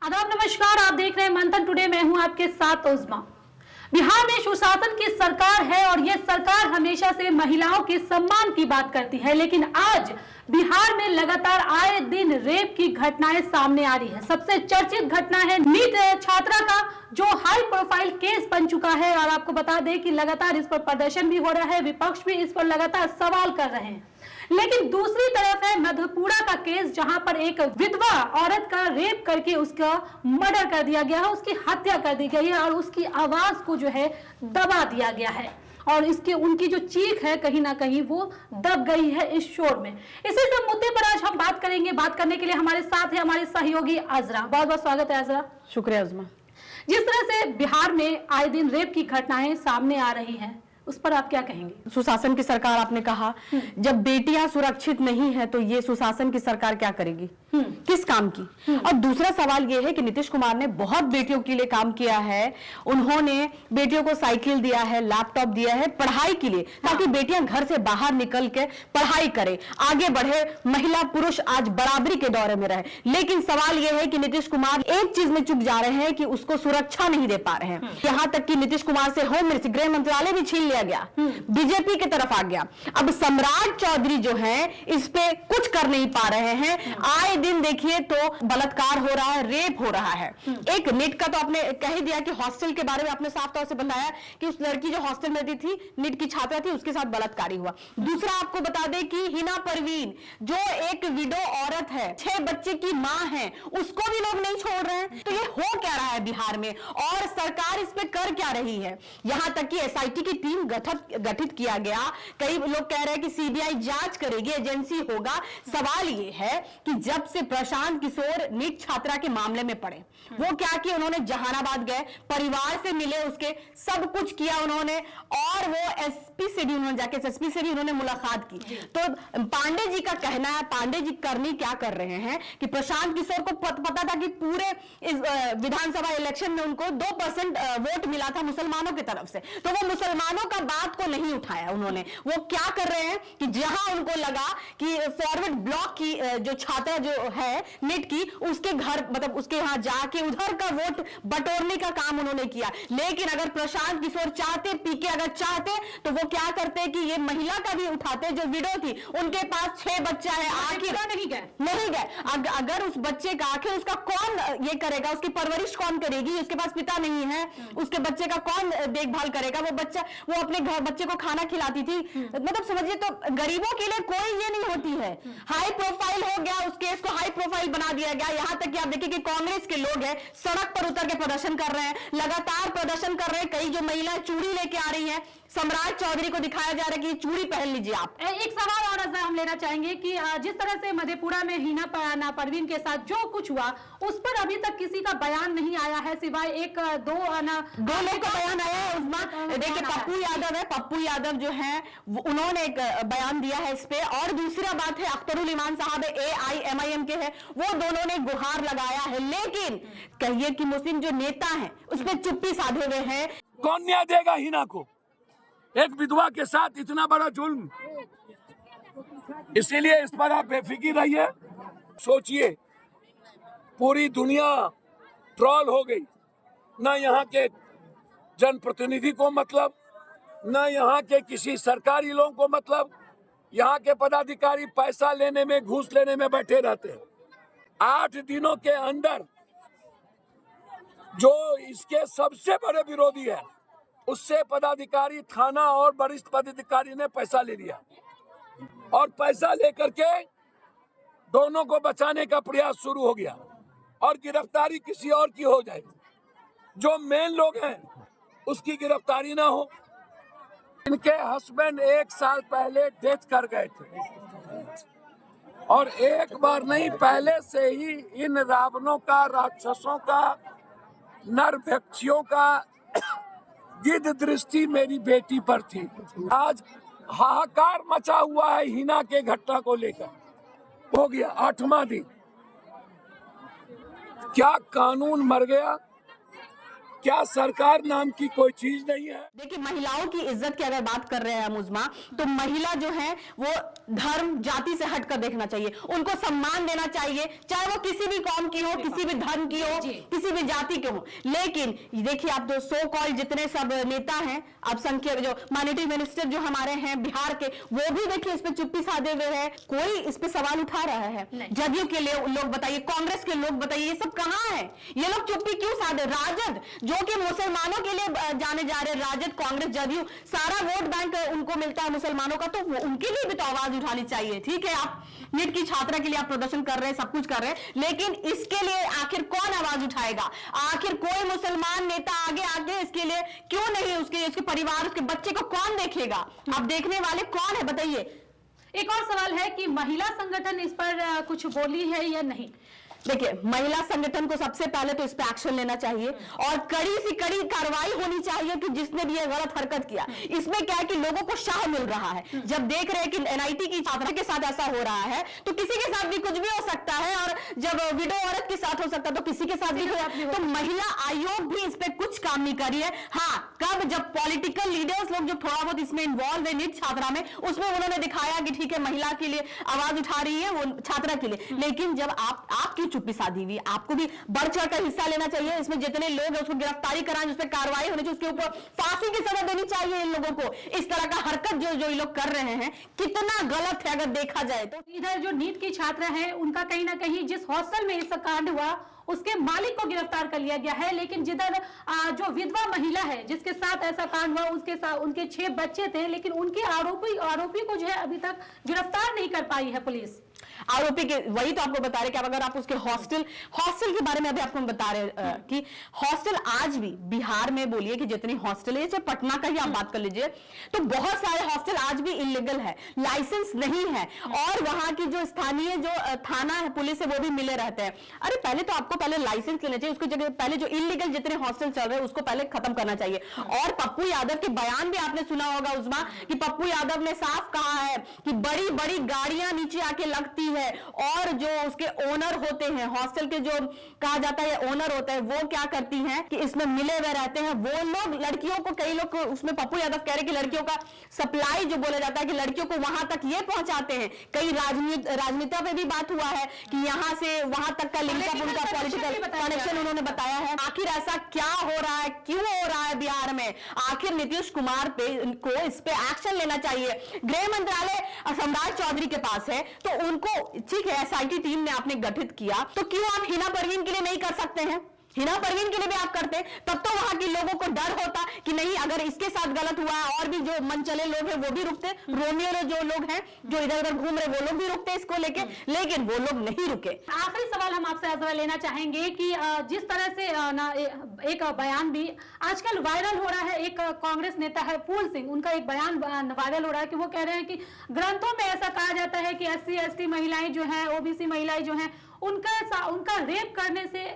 आदाब नमस्कार, आप देख रहे हैं मंथन टुडे। मैं हूं आपके साथ उस्मा। बिहार में सुशासन की सरकार है और यह सरकार हमेशा से महिलाओं के सम्मान की बात करती है, लेकिन आज बिहार में लगातार आए दिन रेप की घटनाएं सामने आ रही है। सबसे चर्चित घटना है नीट छात्रा का, जो हाई प्रोफाइल केस बन चुका है। और आपको बता दें कि लगातार इस पर प्रदर्शन भी हो रहा है, विपक्ष भी इस पर लगातार सवाल कर रहे हैं। लेकिन दूसरी तरफ है मधेपुरा का केस, जहां पर एक विधवा औरत का रेप करके उसका मर्डर कर दिया गया है, उसकी हत्या कर दी गई है और उसकी आवाज को जो है दबा दिया गया है। और इसके उनकी जो चीख है कहीं ना कहीं वो दब गई है इस शोर में। इसी सब मुद्दे पर आज हम बात करेंगे। बात करने के लिए हमारे साथ है हमारे सहयोगी अजरा। बहुत बहुत स्वागत है अजरा। शुक्रिया उस्मा। जिस तरह से बिहार में आए दिन रेप की घटनाएं सामने आ रही हैं, उस पर आप क्या कहेंगे? सुशासन की सरकार आपने कहा, जब बेटियां सुरक्षित नहीं है तो ये सुशासन की सरकार क्या करेगी, किस काम की? और दूसरा सवाल ये है कि नीतीश कुमार ने बहुत बेटियों के लिए काम किया है। उन्होंने बेटियों को साइकिल दिया है, लैपटॉप दिया है पढ़ाई के लिए, ताकि बेटियां घर से बाहर निकल के पढ़ाई करें, आगे बढ़े, महिला पुरुष आज बराबरी के दौरे में रहे। लेकिन सवाल यह है कि नीतीश कुमार एक चीज में चूक जा रहे हैं कि उसको सुरक्षा नहीं दे पा रहे हैं। यहां तक कि नीतीश कुमार से होम मिनिस्ट्री, गृह मंत्रालय भी छीन गया, बीजेपी की तरफ आ गया। अब सम्राट चौधरी जो है इस पे कुछ कर नहीं पा रहे हैं। आए दिन देखिए तो बलात्कार हो रहा है, रेप हो रहा है। एक नीट का तो आपने कह ही दिया कि हॉस्टल के बारे में आपने साफ तौर से बताया कि उस लड़की जो हॉस्टल में थी, नीट की छात्रा थी, उसके साथ बलात्कारी हुआ। दूसरा आपको बता दें कि हिना परवीन जो एक विडो औरत है, 6 बच्चे की मां है, उसको भी लोग नहीं छोड़ रहे हैं। तो ये हो क्या रहा है बिहार में और सरकार इस पे कर क्या रही है? यहां तक कि एसआईटी की टीम गठित किया गया। कई लोग कह रहे हैं कि सीबीआई जांच करेगी, एजेंसी होगा। सवाल यह है कि जब से प्रशांत किशोर नीट छात्रा के मामले में पड़े, वो क्या किया, उन्होंने जहानाबाद गए, परिवार से मिले, उसके सब कुछ किया उन्होंने, और वो एसपी से भी उन्होंने जाके एसपी से भी उन्होंने मुलाकात की। तो पांडे जी का कहना है, पांडे जी करनी क्या कर रहे हैं कि प्रशांत किशोर को पता था कि पूरे इस विधानसभा इलेक्शन में उनको 2% वोट मिला था मुसलमानों की तरफ से, तो वो मुसलमानों का बात को नहीं उठाया उन्होंने। वो क्या कर रहे हैं कि जहां उनको लगा कि फॉरवर्ड ब्लॉक की जो छात्रा जो है नीट की, उसके घर मतलब उसके यहां जाके उधर का वोट बटोरने का काम उन्होंने किया। लेकिन अगर प्रशांत किशोर चाहते, पीके अगर चाहते, तो वो क्या करते कि ये महिला का भी उठाते, जो विडो थी, उनके पास 6 बच्चा है, आखिर नहीं गए। अगर उस बच्चे का आखिर उसका कौन ये करेगा, उसकी परवरिश कौन करेगी? उसके पास पिता नहीं है, उसके बच्चे का कौन देखभाल करेगा? वो बच्चा, वो अपने घर बच्चे को खाना खिलाती थी। मतलब समझिए, तो गरीबों के लिए कोई ये नहीं होती है। हाई प्रोफाइल हो गया, उस केस को हाई प्रोफाइल बना दिया गया। यहां तक कि आप देखिए कि कांग्रेस के लोग हैं, सड़क पर उतर के प्रदर्शन कर रहे हैं, लगातार प्रदर्शन कर रहे हैं। कई जो महिलाएं चूड़ी लेके आ रही हैं, सम्राट चौधरी को दिखाया जा रहा है कि चूड़ी पहन लीजिए आप। एक सवाल और हम लेना चाहेंगे कि जिस तरह से मधेपुरा में हिना परवीन के साथ जो कुछ हुआ, उस पर अभी तक किसी का बयान नहीं आया है, सिवाय दो लोग का बयान आया है। देखिए पप्पू यादव है, पप्पू यादव जो है उन्होंने एक बयान दिया है इस पे। और दूसरा बात है, अख्तरुल इमान साहब AIMIM के हैं, वो दोनों ने गुहार लगाया है। लेकिन कहिए कि मुस्लिम जो नेता हैं उस पर चुप्पी साधे हुए हैं। कौन न्याय देगा हिना को, एक विधवा के साथ इतना बड़ा जुल्म? इसीलिए इस पर आप बेफिक्र रहिए। सोचिए, पूरी दुनिया ट्रोल हो गई, ना यहाँ के जनप्रतिनिधि को मतलब, ना यहाँ के किसी सरकारी लोगों को मतलब। यहाँ के पदाधिकारी पैसा लेने में, घूस लेने में बैठे रहते हैं। 8 दिनों के अंदर जो इसके सबसे बड़े विरोधी है, उससे पदाधिकारी, थाना और वरिष्ठ पदाधिकारी ने पैसा ले लिया, और पैसा लेकर के दोनों को बचाने का प्रयास शुरू हो गया, और गिरफ्तारी किसी और की हो जाए। जो मेन लोग हैं उसकी गिरफ्तारी ना हो। इनके हस्बैंड 1 साल पहले डेथ कर गए थे, और एक बार नहीं, पहले से ही इन रावणों का, राक्षसों का, नरभक्षियों का गिद्ध दृष्टि मेरी बेटी पर थी। आज हाहाकार मचा हुआ है हिना के घटना को लेकर। हो गया 8वां दिन, क्या कानून मर गया? क्या सरकार नाम की कोई चीज नहीं है? देखिए, महिलाओं की इज्जत की अगर बात कर रहे हैं हम उस्मा, तो महिला जो है वो धर्म जाति से हटकर देखना चाहिए, उनको सम्मान देना चाहिए, चाहे वो किसी भी कौम की हो, किसी भी धर्म की हो, किसी भी जाति के हो। लेकिन देखिए, आप जो सो कॉल जितने सब नेता हैं, अब संख्या जो माइनॉरिटी मिनिस्टर जो हमारे हैं बिहार के, वो भी देखिए इस पे चुप्पी साधे हुए हैं, कोई इस पे सवाल उठा रहा है? जदयू के लोग बताइए, कांग्रेस के लोग बताइए, ये सब कहां है? ये लोग चुप्पी क्यों साधे? राजद जो कि मुसलमानों के लिए जाने जा रहे, राजद, कांग्रेस, जदयू, सारा वोट बैंक उनको मिलता है मुसलमानों का, तो उनके लिए भी तो आवाज उठानी चाहिए। ठीक है, आप नीट की छात्रा के लिए आप प्रदर्शन कर रहे हैं, सब कुछ कर रहे हैं, लेकिन इसके लिए आखिर कौन आवाज उठाएगा? आखिर कोई मुसलमान नेता आगे इसके लिए क्यों नहीं? उसके परिवार, उसके बच्चे को कौन देखेगा? अब देखने वाले कौन है बताइए? एक और सवाल है कि महिला संगठन इस पर कुछ बोली है या नहीं? देखिए, महिला संगठन को सबसे पहले तो इस पे एक्शन लेना चाहिए और कड़ी से कड़ी कार्रवाई होनी चाहिए कि जिसने भी ये गलत हरकत किया। इसमें क्या है कि लोगों को शाह मिल रहा है, जब देख रहे हैं कि एनआईटी की छात्रा के साथ ऐसा हो रहा है, तो किसी के साथ भी कुछ भी हो सकता है, और जब विडो औरत के साथ हो सकता है तो किसी के साथ भी हो। तो महिला आयोग भी इस पे कुछ काम नहीं कर रही है। हाँ, कब जब पॉलिटिकल लीडर्स लोग जो थोड़ा बहुत इसमें इन्वॉल्व है नीट छात्रा में, उसमें उन्होंने दिखाया कि ठीक है, महिला के लिए आवाज उठा रही है, वो छात्रा के लिए, लेकिन जब आपकी चुप्पी साधी हुई, आपको भी बढ़ चढ़ कर हिस्सा लेना चाहिए। इसमें जितने लोग हैं उसको गिरफ्तारी कराएं, उस पर कार्रवाई होनी चाहिए, उसके ऊपर फांसी की सजा देनी चाहिए इन लोगों को। इस तरह का हरकत जो ये लोग कर रहे हैं कितना गलत है अगर देखा जाए तो। इधर जो नीट की छात्रा है, उनका कहीं ना कहीं जिस हॉस्टल में इसका कांड हुआ उसके मालिक को गिरफ्तार कर लिया गया है, लेकिन जिधर जो विधवा महिला है जिसके साथ ऐसा कांड हुआ, उसके साथ उनके 6 बच्चे थे, लेकिन उनके आरोपी को जो है अभी तक गिरफ्तार नहीं कर पाई है पुलिस। आरोपी के वही तो आपको बता रहे कि अगर आप उसके हॉस्टल के बारे में अभी आपको बता रहे कि हॉस्टल आज भी बिहार में, बोलिए कि जितनी हॉस्टल है, चाहे पटना का ही आप बात कर लीजिए, तो बहुत सारे हॉस्टल आज भी इलीगल है, लाइसेंस नहीं है, और वहां की जो स्थानीय जो थाना है, पुलिस है, वो भी मिले रहते हैं। अरे पहले तो आपको पहले लाइसेंस लेना चाहिए, उसकी जगह पहले जो इलीगल जितने हॉस्टल चल रहे हैं उसको पहले खत्म करना चाहिए। और पप्पू यादव के बयान भी आपने सुना होगा उस्मा, कि पप्पू यादव ने साफ कहा है कि बड़ी बड़ी गाड़ियां नीचे आके लगती है, और जो उसके ओनर होते हैं, हॉस्टल के जो कहा जाता है ओनर होते हैं, वो क्या करती हैं कि इसमें मिले हुए रहते हैं। वो लोग लड़कियों को, कई लोग उसमें पप्पू यादव कह रहे कि लड़कियों का सप्लाई जो बोला जाता है कि लड़कियों को वहां तक ये पहुंचाते हैं। कई राजनीति पे भी बात हुआ है कि यहां से वहां तक का लिंकअप, उनका पॉलिटिकल कनेक्शन उन्होंने बताया है। आखिर ऐसा क्या हो रहा है, क्यों हो रहा है बिहार में? आखिर नीतीश कुमार को इस पे एक्शन लेना चाहिए। गृह मंत्रालय सम्राट चौधरी के पास है, तो उनको ठीक है, एसआईटी टीम ने आपने गठित किया, तो क्यों आप हिना परवीन के लिए नहीं कर सकते हैं? हिना परवीन के लिए भी आप करते, तब तो वहां के लोगों को डर होता कि नहीं, अगर इसके साथ गलत हुआ, और भी जो मनचले लोग हैं वो भी रुकते, रोमियो जो लोग हैं जो इधर उधर घूम रहे, वो लोग भी रुकते इसको लेके, लेकिन वो लोग नहीं रुके। आखिरी सवाल हम आपसे लेना चाहेंगे कि जिस तरह से एक बयान भी आजकल वायरल हो रहा है, एक कांग्रेस नेता है फूल सिंह, उनका एक बयान वायरल हो रहा है कि वो कह रहे हैं कि ग्रंथों में ऐसा कहा जाता है कि SC/ST महिलाएं जो हैं, OBC महिलाएं जो हैं, उनका रेप करने से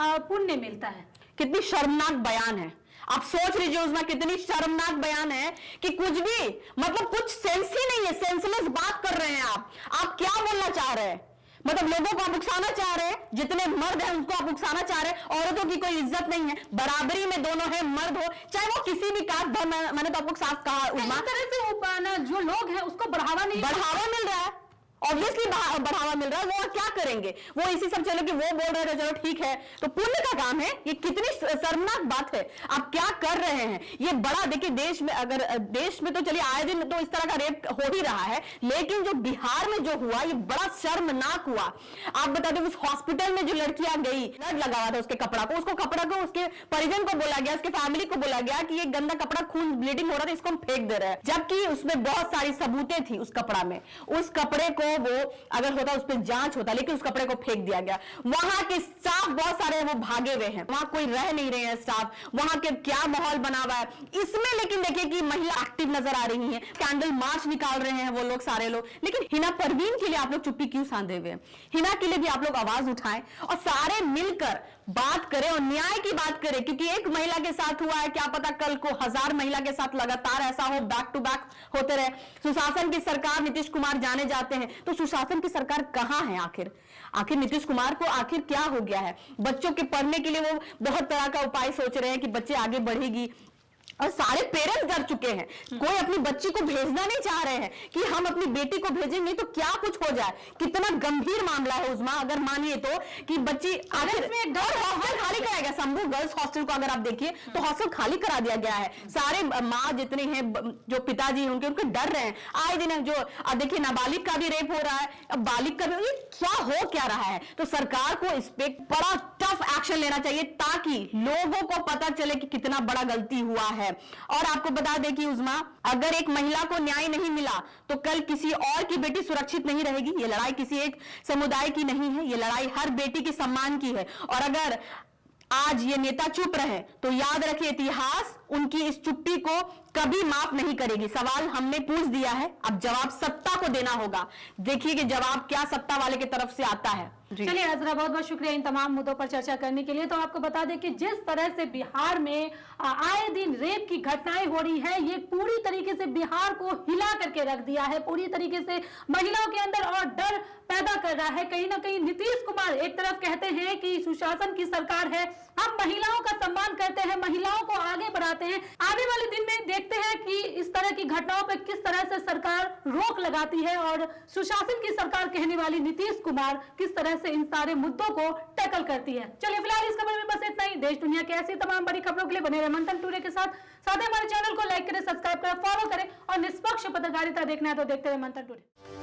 पुण्य मिलता है। कितनी शर्मनाक बयान है, आप सोच लीजिए उसमें कितनी शर्मनाक बयान है कि कुछ भी मतलब कुछ सेंस ही नहीं है, सेंसलेस बात कर रहे हैं आप क्या बोलना चाह रहे हैं? मतलब लोगों को आप उकसाना चाह रहे हैं, जितने मर्द हैं उनको आप उकसाना चाह रहे हैं। औरतों की कोई इज्जत नहीं है, बराबरी में दोनों है, मर्द हो चाहे वो किसी भी कास्ट धर्म। मैंने तो आपको साफ कहा, इस तरह से जो लोग हैं उसको बढ़ावा मिल रहा है, ऑब्वियसली बढ़ावा मिल रहा है। वो क्या करेंगे? वो इसी सब चलो कि वो बोल रहे थे, चलो ठीक है, तो पुण्य का काम है। ये कितनी शर्मनाक बात है, आप क्या कर रहे हैं? ये बड़ा देखिए, देश में अगर देश में तो चलिए आए दिन तो इस तरह का रेप हो ही रहा है, लेकिन जो बिहार में जो हुआ ये बड़ा शर्मनाक हुआ। आप बता दें, उस हॉस्पिटल में जो लड़कियां गई, ब्लड लगा हुआ था उसके कपड़ा को, उसके परिजन को बोला गया, उसके फैमिली को बोला गया कि ये गंदा कपड़ा, खून ब्लीडिंग हो रहा था, इसको हम फेंक दे रहे हैं, जबकि उसमें बहुत सारी सबूतें थी उस कपड़ा में। उस कपड़े को वो अगर होता उस पर जांच होता, लेकिन उस कपड़े को फेंक दिया गया। वहां के स्टाफ बहुत सारे वो भागे हुए हैं, वहां कोई रह नहीं रहे हैं स्टाफ, वहां के क्या माहौल बना हुआ है इसमें। लेकिन देखिए कि महिला एक्टिव नजर आ रही है, कैंडल मार्च निकाल रहे हैं वो लोग, सारे लोग। लेकिन हिना परवीन के लिए आप लोग चुप्पी क्यों साधे हुए हैं? हिना के लिए भी आप लोग आवाज उठाएं और सारे मिलकर बात करें और न्याय की बात करें, क्योंकि एक महिला के साथ हुआ है, क्या पता कल को 1000 महिला के साथ लगातार ऐसा हो, बैक टू बैक होते रहे। सुशासन की सरकार, नीतीश कुमार जाने जाते हैं, तो सुशासन की सरकार कहां है आखिर? आखिर नीतीश कुमार को आखिर क्या हो गया है? बच्चों के पढ़ने के लिए वो बहुत तरह का उपाय सोच रहे हैं कि बच्चे आगे बढ़ेगी, और सारे पेरेंट्स डर चुके हैं। कोई अपनी बच्ची को भेजना नहीं चाह रहे हैं कि हम अपनी बेटी को भेजेंगे तो क्या कुछ हो जाए। कितना गंभीर मामला है उस्मा, अगर मानिए तो कि बच्ची आखिर में हॉस्टल खाली कराया गया। शंभू गर्ल्स हॉस्टल को अगर आप देखिए तो हॉस्टल खाली करा दिया गया है। सारे माँ जितने हैं, जो पिताजी हैं उनके डर रहे हैं। आए दिन जो देखिए नाबालिग का भी रेप हो रहा है, अब बालिग का भी, क्या हो क्या रहा है? तो सरकार को इस पे बड़ा टफ एक्शन लेना चाहिए ताकि लोगों को पता चले कि कितना बड़ा गलती हुआ है। और आपको बता दें कि उस्मा, अगर एक महिला को न्याय नहीं मिला तो कल किसी और की बेटी सुरक्षित नहीं रहेगी। ये लड़ाई किसी एक समुदाय की नहीं है, ये लड़ाई हर बेटी के सम्मान की है। और अगर आज ये नेता चुप रहे तो याद रखिए, इतिहास उनकी इस चुप्पी को कभी माफ नहीं करेगी। सवाल हमने पूछ दिया है, अब जवाब सत्ता को देना होगा। देखिए कि जवाब क्या सत्ता वाले की तरफ से आता है। चलिए हजरा, बहुत बहुत शुक्रिया इन तमाम मुद्दों पर चर्चा करने के लिए। तो आपको बता दें कि जिस तरह से बिहार में आए दिन रेप की घटनाएं हो रही है, ये पूरी तरीके से बिहार को हिला करके रख दिया है, पूरी तरीके से महिलाओं के अंदर और डर पैदा कर रहा है। कहीं ना कहीं नीतीश कुमार एक तरफ कहते हैं कि सुशासन की सरकार है, हम महिलाओं का सम्मान करते हैं, महिलाओं को आगे बढ़ाते हैं। आने वाले दिन में देखते हैं कि इस तरह की घटनाओं पर किस तरह से सरकार रोक लगाती है और सुशासन की सरकार कहने वाली नीतीश कुमार किस तरह से इन सारे मुद्दों को टैकल करती है। चलिए फिलहाल इस खबर में बस इतना ही। देश दुनिया की ऐसी तमाम बड़ी खबरों के लिए बने रहे मंथन टुडे के साथ ही हमारे चैनल को लाइक करें, सब्सक्राइब करें, फॉलो करें और निष्पक्ष पत्रकारिता देखना है तो देखते रहे मंथन टुडे।